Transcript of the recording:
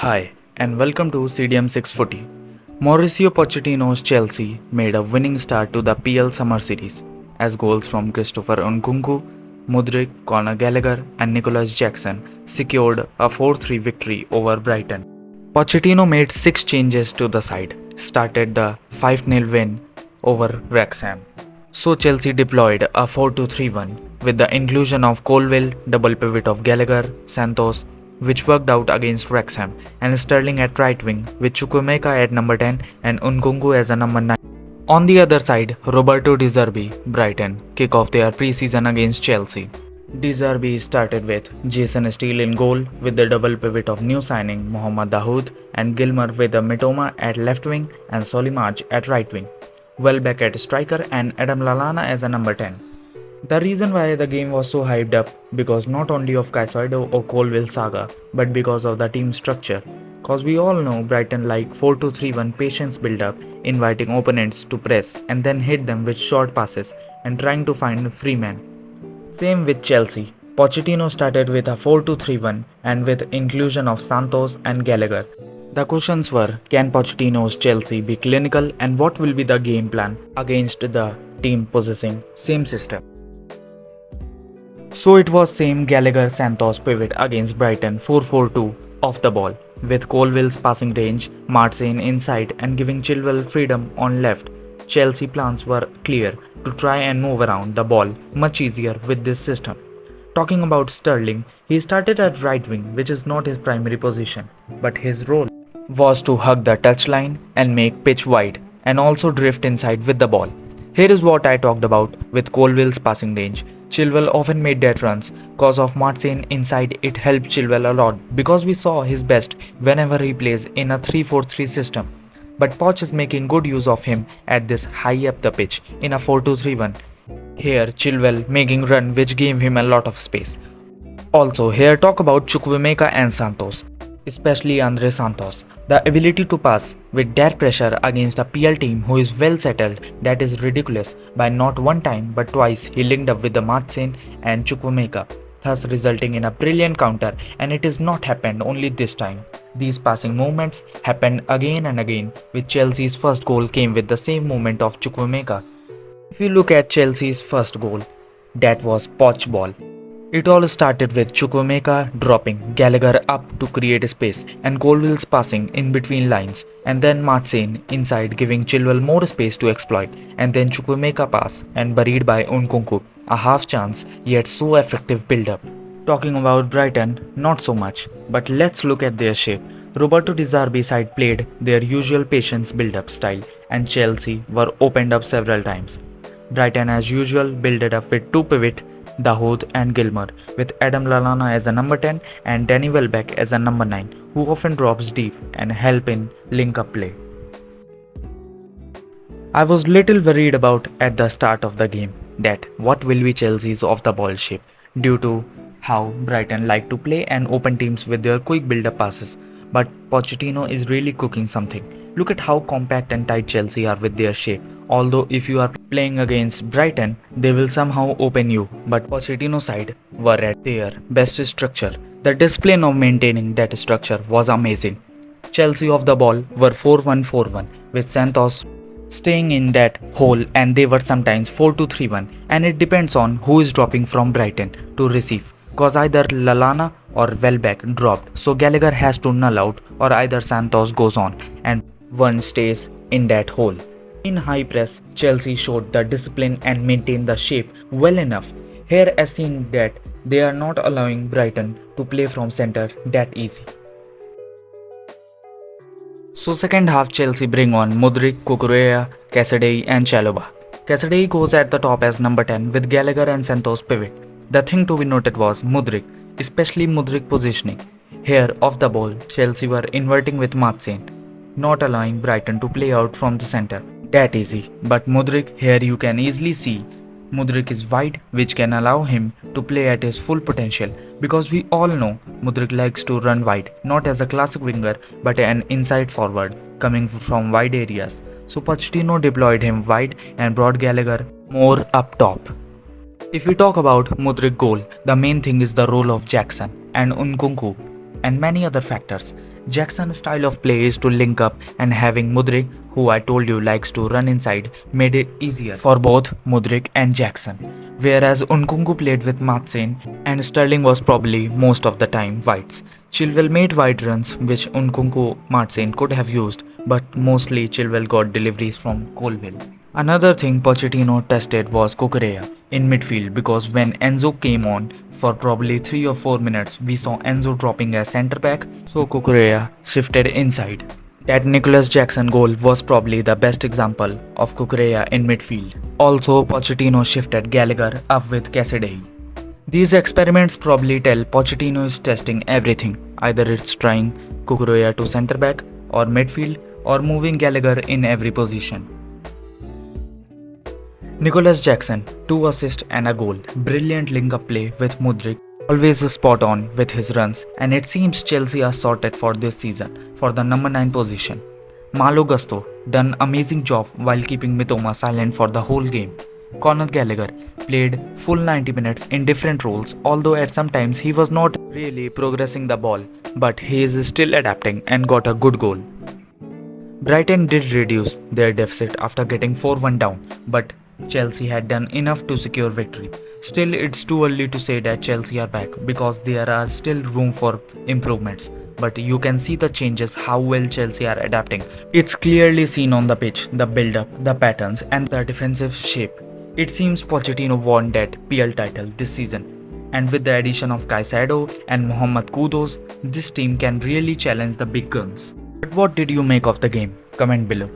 Hi, and welcome to CDM 640. Mauricio Pochettino's Chelsea made a winning start to the PL Summer Series as goals from Christopher Nkunku, Mudryk, Conor Gallagher, and Nicholas Jackson secured a 4-3 victory over Brighton. Pochettino made 6 changes to the side, started the 5-0 win over Wrexham. So Chelsea deployed a 4-2-3-1 with the inclusion of Colwill, double pivot of Gallagher, Santos, which worked out against Wrexham, and Sterling at right wing with Chukwuemeka at number 10 and Nkunku as a number 9. On the other side, Roberto De Zerbi, Brighton, kick off their pre-season against Chelsea. De Zerbi started with Jason Steele in goal with the double pivot of new signing Mohamed Dahoud and Gilmer with a Mitoma at left wing and Solimarch at right wing. Welbeck at striker and Adam Lallana as a number 10. The reason why the game was so hyped up because not only of Caicedo or Colwill saga but because of the team structure. Cause we all know Brighton like 4-2-3-1 patience build up, inviting opponents to press and then hit them with short passes and trying to find free men. Same with Chelsea. Pochettino started with a 4-2-3-1 and with inclusion of Santos and Gallagher. The questions were, can Pochettino's Chelsea be clinical and what will be the game plan against the team possessing same system? So it was same Gallagher-Santos pivot against Brighton 4-4-2 off the ball, with Colwill's passing range, Martin inside and giving Chilwell freedom on left. Chelsea plans were clear to try and move around the ball much easier with this system. Talking about Sterling, he started at right wing, which is not his primary position, but his role was to hug the touchline and make pitch wide and also drift inside with the ball. Here is what I talked about with Colwill's passing range. Chilwell often made dead runs. Cause of Martin inside, it helped Chilwell a lot because we saw his best whenever he plays in a 3-4-3 system. But Poch is making good use of him at this high up the pitch in a 4-2-3-1. Here Chilwell making run which gave him a lot of space. Also here talk about Chukwuemeka and Santos, especially Andre Santos. The ability to pass with that pressure against a PL team who is well settled, that is ridiculous. By not one time but twice he linked up with the Martin and Chukwuemeka, thus resulting in a brilliant counter, and it has not happened only this time. These passing movements happened again and again, with Chelsea's first goal came with the same movement of Chukwuemeka. If you look at Chelsea's first goal, that was Poch ball. It all started with Chukwuemeka dropping Gallagher up to create space and Colwill's passing in between lines, and then Martin inside giving Chilwell more space to exploit, and then Chukwuemeka pass and buried by Nkunku, a half chance yet so effective build-up. Talking about Brighton, not so much, but let's look at their shape. Roberto De Zerbi side played their usual patience build-up style and Chelsea were opened up several times. Brighton as usual built up with two pivot, Dahoud and Gilmer, with Adam Lallana as a number 10 and Danny Welbeck as a number 9, who often drops deep and help in link-up play. I was little worried about at the start of the game that what will be Chelsea's off-the-ball shape due to how Brighton like to play and open teams with their quick build-up passes, but Pochettino is really cooking something. Look at how compact and tight Chelsea are with their shape. Although if you are playing against Brighton, they will somehow open you, but Pochettino side were at their best structure. The discipline of maintaining that structure was amazing. Chelsea off the ball were 4-1-4-1 with Santos staying in that hole, and they were sometimes 4-2-3-1, and it depends on who is dropping from Brighton to receive. Cause either Lallana or Welbeck dropped, so Gallagher has to null out or either Santos goes on and one stays in that hole. In high press, Chelsea showed the discipline and maintained the shape well enough. Here as seen that they are not allowing Brighton to play from center that easy. So second half Chelsea bring on Mudryk, Cucurella, Caicedo and Chalobah. Caicedo goes at the top as number 10 with Gallagher and Santos pivot. The thing to be noted was Mudryk, especially Mudryk positioning. Here off the ball, Chelsea were inverting with Martin, not allowing Brighton to play out from the center that easy. But Mudryk, here you can easily see Mudryk is wide, which can allow him to play at his full potential, because we all know Mudryk likes to run wide, not as a classic winger but an inside forward coming from wide areas. So Pochettino deployed him wide and brought Gallagher more up top. If we talk about Mudryk goal, the main thing is the role of Jackson and Nkunku. and many other factors. Jackson's style of play is to link up, and having Mudryk, who I told you likes to run inside, made it easier for both Mudryk and Jackson. Whereas Nkunku played with Martin and Sterling was probably most of the time wides. Chilwell made wide runs which Nkunku Martin could have used, but mostly Chilwell got deliveries from Colville. Another thing Pochettino tested was Cucurella in midfield, because when Enzo came on for probably 3 or 4 minutes, we saw Enzo dropping as centre back, so Cucurella shifted inside. That Nicholas Jackson goal was probably the best example of Cucurella in midfield. Also, Pochettino shifted Gallagher up with Cassidy. These experiments probably tell Pochettino is testing everything. Either it's trying Cucurella to centre back or midfield, or moving Gallagher in every position. Nicholas Jackson, 2 assists and a goal. Brilliant link-up play with Mudryk, always spot on with his runs, and it seems Chelsea are sorted for this season for the number 9 position. Malo Gusto done amazing job while keeping Mitoma silent for the whole game. Conor Gallagher played full 90 minutes in different roles, although at some times he was not really progressing the ball, but he is still adapting and got a good goal. Brighton did reduce their deficit after getting 4-1 down, but Chelsea had done enough to secure victory. Still, it's too early to say that Chelsea are back because there are still room for improvements. But you can see the changes, how well Chelsea are adapting. It's clearly seen on the pitch, the build-up, the patterns and the defensive shape. It seems Pochettino won that PL title this season. And with the addition of Caicedo and Mohamed Kudus, this team can really challenge the big guns. But what did you make of the game? Comment below.